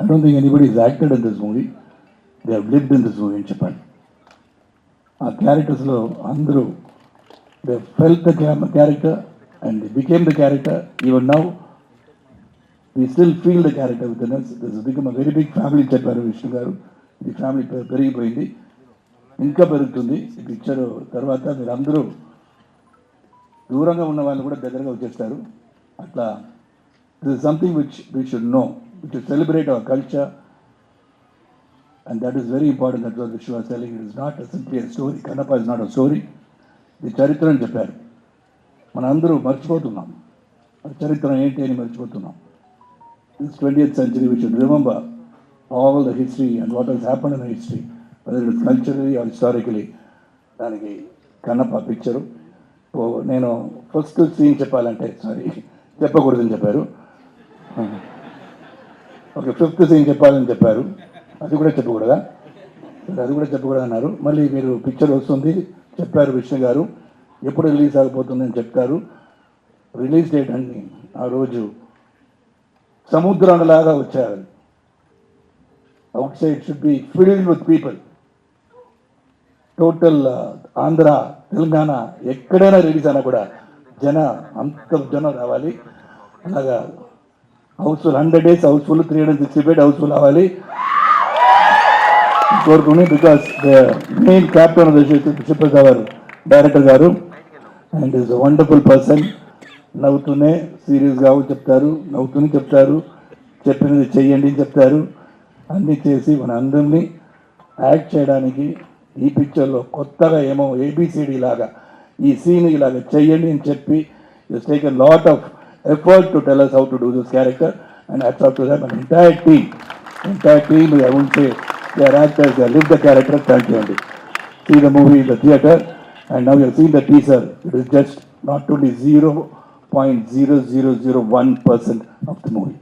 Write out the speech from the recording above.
I don't think anybody has acted in this movie. They have lived in this movie in Japan. Our characters lo andru they felt the character and they became the character. Even now we still feel the character within us. This has become a very big family చెప్పారు విష్ణు గారు. ఈ family పెరిగిపోయింది, ఇంకా పెరుగుతుంది. ఈ picture తర్వాత మీరు అందరూ దూరంగా ఉన్న వాళ్ళు కూడా దగ్గరగా వచ్చేస్తారు. అట్లా this is something which we should know, we should celebrate our culture, and that is very important. That's what Vishnu was telling. It is not simply a story. Kannappa is not a story. ఇది చరిత్ర అని చెప్పారు. మన అందరూ మర్చిపోతున్నాం, చరిత్ర ఏంటి అని మర్చిపోతున్నాం. This 20th century we should remember all the history and what has happened in the history, whether it is culturally or historically. దానికి కన్నప్ప పిక్చరు. నేను ఫస్ట్ సీన్ చెప్పాలంటే సారీ చెప్పకూడదని చెప్పారు. ఓకే, ఫిఫ్త్ సీన్ చెప్పాలని చెప్పారు. అది కూడా చెప్పకూడదా? అది కూడా చెప్పకూడదు అన్నారు. మళ్ళీ మీరు పిక్చర్ వస్తుంది చెప్పారు విష్ణు గారు, ఎప్పుడు రిలీజ్ అయిపోతుందని చెప్తారు. రిలీజ్ డేట్ అండి ఆ రోజు సముద్రంలాగా వచ్చారు. Out side should be filled with people. Total Andhra, Telangana ఎక్కడైనా రిలీజ్ అయినా కూడా అంత జనం రావాలి. అలాగా హౌస్ఫుల్ 100 days హౌస్ఫుల్, 365 హౌస్ఫుల్ అవ్వాలి కోరుకుని. Because the main captain of the ship is our director గారు, and is a wonderful person. నవ్వుతూనే సీరియస్గా చెప్తారు, నవ్వుతూనే చెప్తారు, చెప్పినది చెయ్యండి చెప్తారు. అన్నీ చేసి మన అందరినీ యాక్ట్ చేయడానికి ఈ పిక్చర్లో కొత్తగా ఏమో ఏబిసిడి లాగా ఈ సీన్ ఇలాగ చెయ్యండి అని చెప్పి it's taken lot of effort to tell us how to do this character, and hats off to them, an entire team. I won't say they are actors, they have lived the character. Thank you. See the movie in the theater, and now you have seen the teaser. It is just not only 0.0001% of the movie.